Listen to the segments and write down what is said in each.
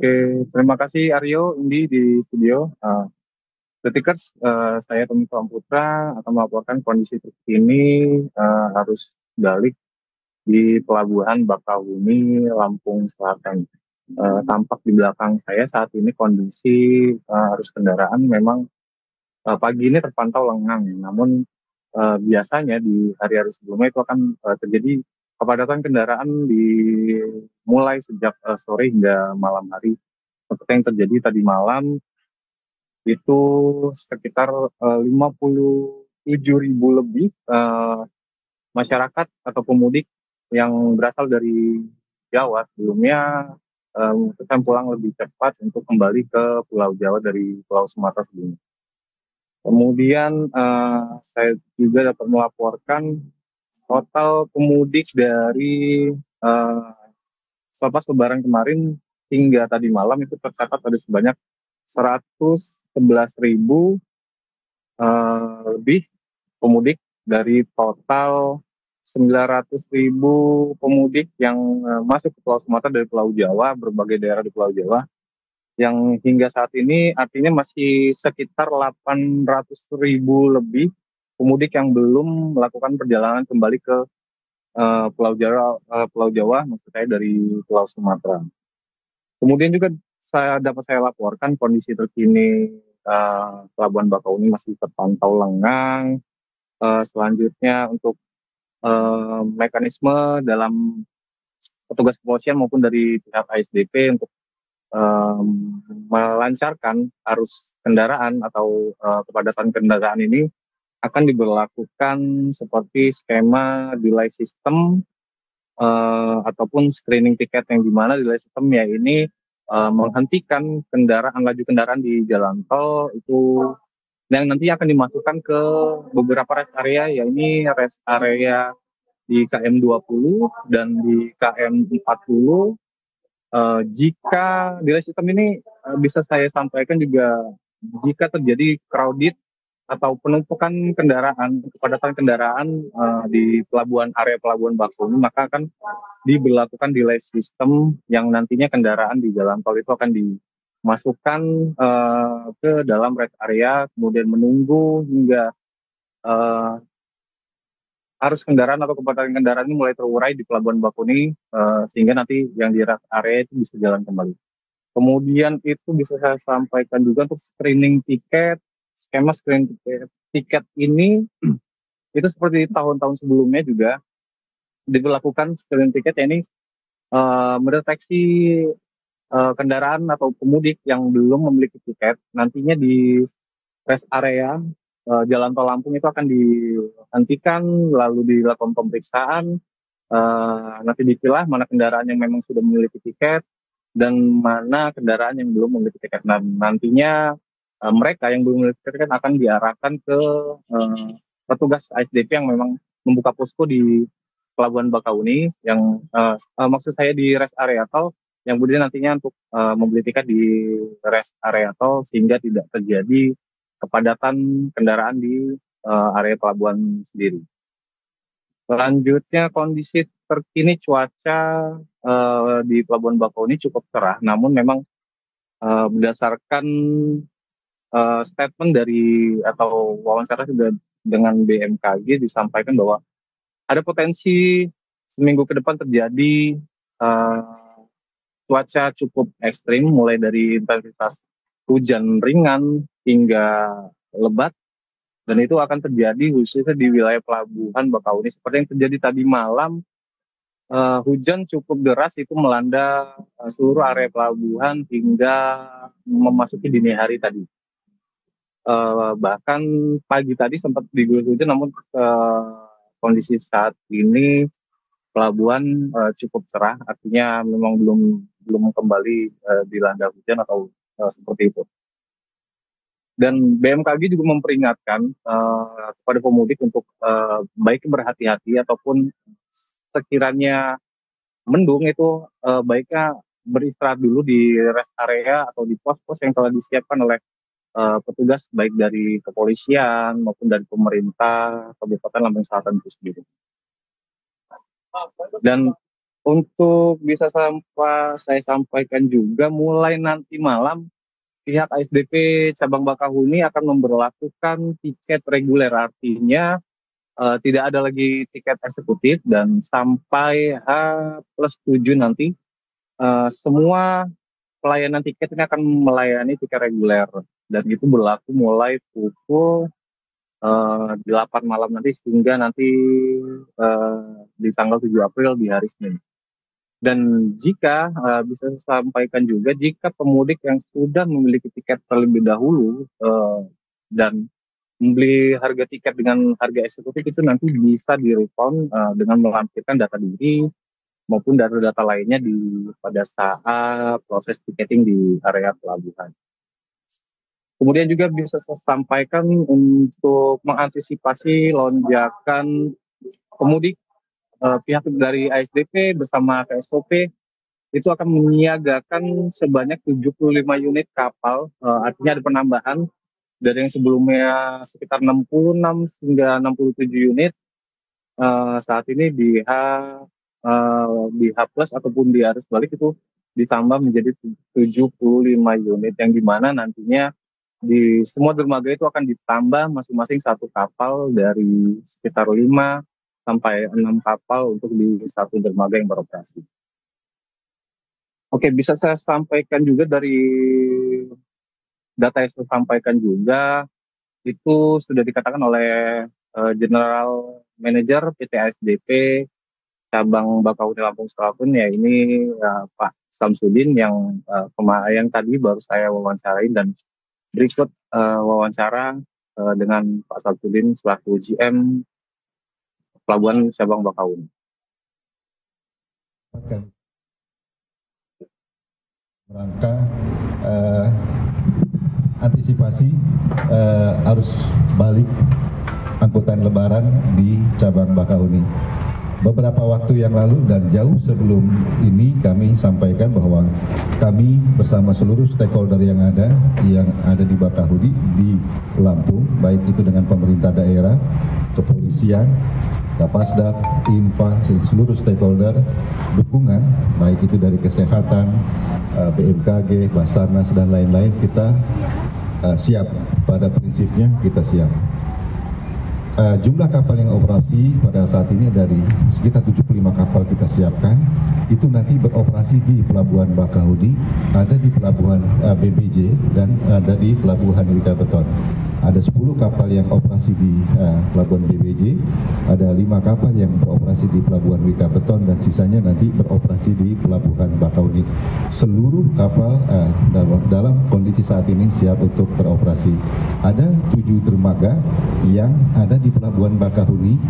Oke, terima kasih Aryo, Indi di studio. Detikers, saya Tommy Putra akan melaporkan kondisi terkini arus balik di Pelabuhan Bakahuni, Lampung Selatan. Tampak di belakang saya saat ini kondisi arus kendaraan memang pagi ini terpantau lengang, namun biasanya di hari-hari sebelumnya itu akan terjadi kepadatan kendaraan mulai sejak sore hingga malam hari. Seperti yang terjadi tadi malam itu sekitar 57.000 lebih masyarakat atau pemudik yang berasal dari Jawa sebelumnya memutuskan pulang lebih cepat untuk kembali ke Pulau Jawa dari Pulau Sumatera sebelumnya. Kemudian saya juga dapat melaporkan total pemudik dari selepas Lebaran kemarin hingga tadi malam itu tercatat ada sebanyak 111.000 lebih pemudik dari total 900.000 pemudik yang masuk ke Pulau Sumatera dari Pulau Jawa, berbagai daerah di Pulau Jawa, yang hingga saat ini artinya masih sekitar 800.000 lebih pemudik yang belum melakukan perjalanan kembali ke Pulau Jawa, maksud saya dari Pulau Sumatera. Kemudian juga dapat saya laporkan kondisi terkini Pelabuhan Bakahuni masih terpantau lengang. Selanjutnya untuk mekanisme dalam petugas kepolisian maupun dari pihak ASDP untuk melancarkan arus kendaraan atau kepadatan kendaraan ini akan diberlakukan seperti skema delay system ataupun screening tiket, yang dimana delay system ya ini menghentikan laju kendaraan di jalan tol itu yang nanti akan dimasukkan ke beberapa rest area, yakni rest area di KM 20 dan di KM 40. Jika delay system ini bisa saya sampaikan juga, jika terjadi crowded atau penumpukan kendaraan, kepadatan kendaraan di area pelabuhan Bakahuni, maka akan diberlakukan delay system yang nantinya kendaraan di jalan tol itu akan dimasukkan ke dalam rest area, kemudian menunggu hingga arus kendaraan atau kepadatan kendaraan ini mulai terurai di Pelabuhan Bakahuni, sehingga nanti yang di rest area itu bisa jalan kembali. Kemudian itu bisa saya sampaikan juga untuk screening tiket. Skema screening tiket ini itu seperti tahun-tahun sebelumnya juga diberlakukan screening tiket, ya ini mendeteksi kendaraan atau pemudik yang belum memiliki tiket. Nantinya di rest area Jalan Tol Lampung itu akan dihentikan, lalu dilakukan pemeriksaan, nanti dipilah mana kendaraan yang memang sudah memiliki tiket dan mana kendaraan yang belum memiliki tiket. Nah, nantinya mereka yang belum memiliki tiket akan diarahkan ke petugas ASDP yang memang membuka posko di Pelabuhan Bakahuni, yang maksud saya di rest area tol, yang kemudian nantinya untuk membeli tiket di rest area tol sehingga tidak terjadi kepadatan kendaraan di area pelabuhan sendiri. Selanjutnya kondisi terkini cuaca di Pelabuhan Bakahuni cukup cerah, namun memang berdasarkan statement dari atau wawancara juga dengan BMKG disampaikan bahwa ada potensi seminggu ke depan terjadi cuaca cukup ekstrim, mulai dari intensitas hujan ringan hingga lebat, dan itu akan terjadi khususnya di wilayah Pelabuhan Bakahuni. Seperti yang terjadi tadi malam, hujan cukup deras itu melanda seluruh area pelabuhan hingga memasuki dini hari tadi. Bahkan pagi tadi sempat diguyur hujan, namun kondisi saat ini pelabuhan cukup cerah, artinya memang belum kembali dilanda hujan atau seperti itu. Dan BMKG juga memperingatkan kepada pemudik untuk baik berhati-hati ataupun sekiranya mendung itu baiknya beristirahat dulu di rest area atau di pos-pos yang telah disiapkan oleh petugas baik dari kepolisian maupun dari pemerintah Kabupaten Lampung Selatan itu sendiri. Dan Untuk bisa saya sampaikan juga mulai nanti malam pihak ASDP cabang Bakahuni akan memberlakukan tiket reguler, artinya tidak ada lagi tiket eksekutif dan sampai H+7 nanti semua pelayanan tiket ini akan melayani tiket reguler dan itu berlaku mulai pukul 8 malam nanti hingga nanti di tanggal 7 April di hari Senin. Dan jika bisa saya sampaikan juga jika pemudik yang sudah memiliki tiket terlebih dahulu dan membeli harga tiket dengan harga eksekutif itu nanti bisa di-refund dengan melampirkan data diri maupun data-data lainnya pada saat proses tiketing di area pelabuhan. Kemudian juga bisa saya sampaikan untuk mengantisipasi lonjakan pemudik, pihak dari ASDP bersama KSOP itu akan menyiagakan sebanyak 75 unit kapal, artinya ada penambahan dari yang sebelumnya sekitar 66 hingga 67 unit, saat ini di H plus ataupun di arus balik itu ditambah menjadi 75 unit yang dimana nantinya di semua dermaga itu akan ditambah masing-masing satu kapal dari sekitar 5 sampai 6 kapal untuk di satu dermaga yang beroperasi. Oke, bisa saya sampaikan juga dari data yang saya sampaikan juga itu sudah dikatakan oleh General Manager PT ASDP cabang Bakahuni Lampung Selatan ya ini Pak Samsudin yang tadi baru saya wawancarain dan berikut wawancara dengan Pak Samsudin selaku GM Pelabuhan Cabang Bakahuni. Rangka antisipasi arus balik angkutan lebaran di cabang Bakahuni. Beberapa waktu yang lalu dan jauh sebelum ini kami sampaikan bahwa kami bersama seluruh stakeholder yang ada di Bakahuni di Lampung, baik itu dengan pemerintah daerah, kepolisian, Kapasdak, Infa, seluruh stakeholder dukungan, baik itu dari kesehatan, BMKG, Basarnas dan lain-lain, kita siap. Pada prinsipnya kita siap. Jumlah kapal yang operasi pada saat ini dari sekitar 75 kapal kita siapkan, itu nanti beroperasi di Pelabuhan Bakahuni, ada di Pelabuhan BBJ dan ada di Pelabuhan Wika Beton. Ada 10 kapal yang operasi di Pelabuhan BBJ, ada 5 kapal yang beroperasi di Pelabuhan Wika Beton dan sisanya nanti beroperasi di Pelabuhan Bakahuni. Seluruh kapal dalam kondisi saat ini siap untuk beroperasi. Ada 7 dermaga yang ada di Pelabuhan Bakahuni,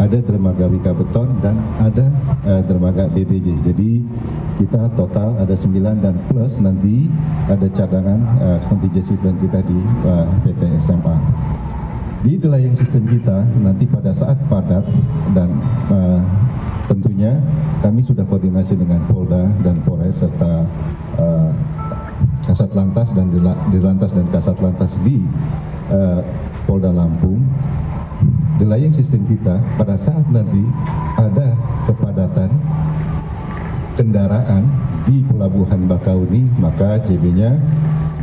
ada dermaga Wika Beton dan ada dermaga BBJ. Jadi kita total ada 9 dan plus nanti ada cadangan kontingensi plan kita di PT SMA. Di delaying sistem kita nanti pada saat padat dan tentunya kami sudah koordinasi dengan Polda dan Polres serta Kasat Lantas dan Dirlantas dan Kasat Lantas di Polda Lampung. Delaying sistem kita pada saat nanti ada kepadatan kendaraan di Pelabuhan Bakahuni, maka CB-nya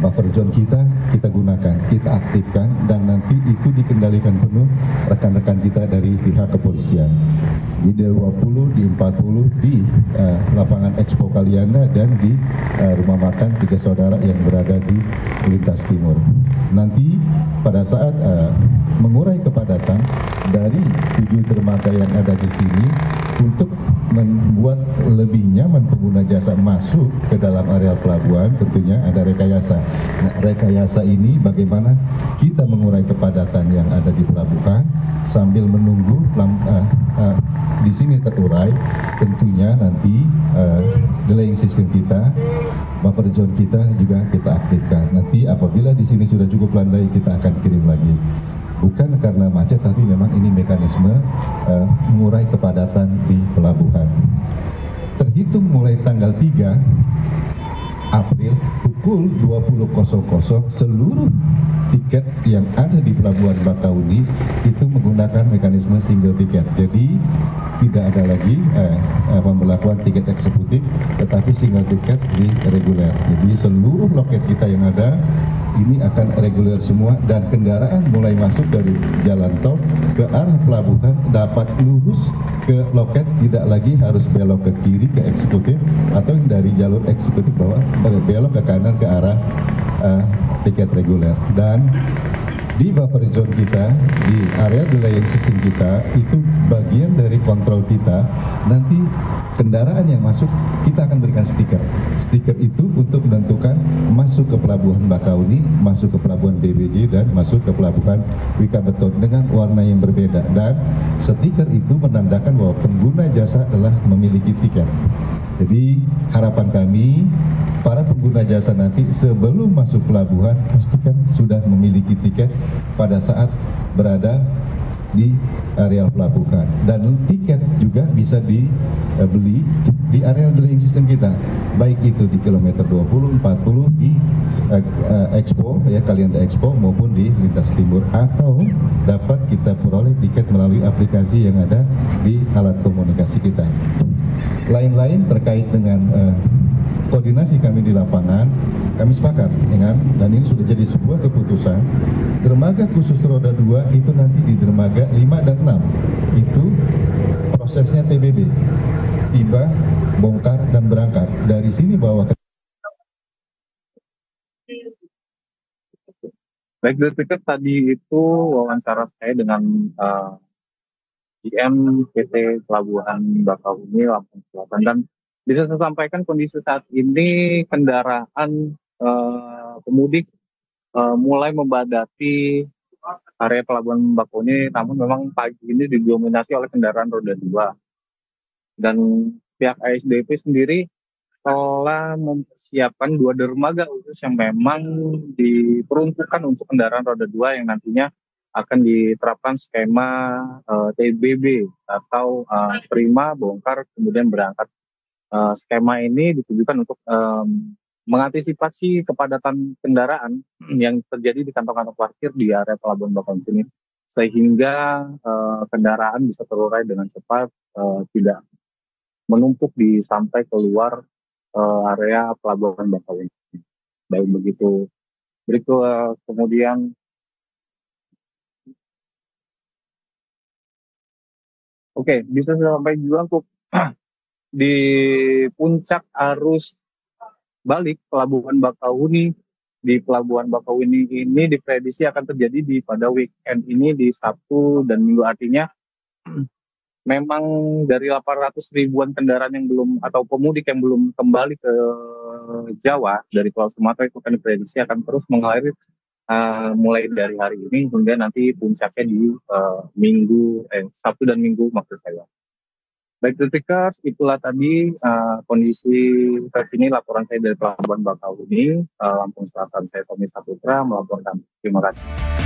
buffer zone kita gunakan, kita aktifkan dan nanti itu dikendalikan penuh rekan-rekan kita dari pihak kepolisian. Di 20, di 40, di lapangan Expo Kalianda dan di rumah makan 3 saudara yang berada di lintas timur. Nanti pada saat mengurai kepadatan dari 7 dermaga yang ada di sini untuk membuat lebih nyaman pengguna jasa masuk ke dalam area pelabuhan, tentunya ada rekayasa. Nah, rekayasa ini bagaimana kita mengurai kepadatan yang ada di pelabuhan sambil menunggu di sini terurai. Tentunya nanti delaying system kita, buffer zone kita juga kita aktifkan. Nanti apabila di sini sudah cukup landai, kita akan kirim lagi. Bukan karena macet, tapi memang ini mekanisme mengurai kepadatan di pelabuhan. Terhitung mulai tanggal 3 April pukul 20.00 seluruh tiket yang ada di Pelabuhan Bakahuni itu menggunakan mekanisme single tiket. Jadi tidak ada lagi pemberlakuan tiket eksekutif, tetapi single tiket di reguler. Jadi seluruh loket kita yang ada ini akan reguler semua, dan kendaraan mulai masuk dari jalan tol ke arah pelabuhan dapat lurus ke loket, tidak lagi harus belok ke kiri ke eksekutif atau dari jalur eksekutif bawah berbelok ke kanan ke arah tiket reguler. Dan di buffer zone kita, di area delaying system kita, itu bagian dari kontrol kita. Nanti kendaraan yang masuk, kita akan berikan stiker. Stiker itu untuk menentukan masuk ke Pelabuhan Bakahuni, masuk ke Pelabuhan BBJ, dan masuk ke Pelabuhan Wika Beton dengan warna yang berbeda. Dan stiker itu menandakan bahwa pengguna jasa telah memiliki tiket. Jadi harapan kami, para pengguna jasa nanti sebelum masuk pelabuhan pastikan sudah memiliki tiket pada saat berada di area pelabuhan, dan tiket juga bisa dibeli di area delaying system kita, baik itu di kilometer 20, 40 di Expo ya, Kalianda Expo, maupun di lintas timur, atau dapat kita peroleh tiket melalui aplikasi yang ada di alat komunikasi kita. Lain-lain terkait dengan koordinasi kami di lapangan, kami sepakat dengan, dan ini sudah jadi sebuah keputusan, dermaga khusus roda 2 itu nanti di dermaga 5 dan 6 itu prosesnya TBB, tiba, bongkar, dan berangkat. Dari sini bawa ke... Baik, Direktur, tadi itu wawancara saya dengan GM PT Pelabuhan Bakahuni Lampung Selatan, dan bisa saya sampaikan kondisi saat ini kendaraan pemudik mulai membadati area Pelabuhan Bakahuni, namun memang pagi ini didominasi oleh kendaraan roda 2. Dan pihak ASDP sendiri telah mempersiapkan 2 dermaga khusus yang memang diperuntukkan untuk kendaraan roda 2 yang nantinya akan diterapkan skema TBB atau terima, bongkar, kemudian berangkat. Skema ini ditujukan untuk mengantisipasi kepadatan kendaraan yang terjadi di kantong-kantong parkir di area Pelabuhan Bakahuni ini, sehingga kendaraan bisa terurai dengan cepat, tidak menumpuk sampai keluar area Pelabuhan Bakahuni. Baik, begitu. Berikut kemudian bisa sampai juga untuk di puncak arus balik Pelabuhan Bakahuni, di Pelabuhan Bakahuni ini diprediksi akan terjadi pada weekend ini di Sabtu dan Minggu. Artinya memang dari 800 ribuan kendaraan yang belum, atau pemudik yang belum kembali ke Jawa dari Pulau Sumatera, itu akan diprediksi akan terus mengalir mulai dari hari ini hingga nanti puncaknya di Sabtu dan Minggu maksud saya. Baik, Kritikers, itulah tadi kondisi terkini laporan saya dari Pelabuhan Bakahuni, Lampung Selatan. Saya Tommy Saputra melaporkan. Terima kasih.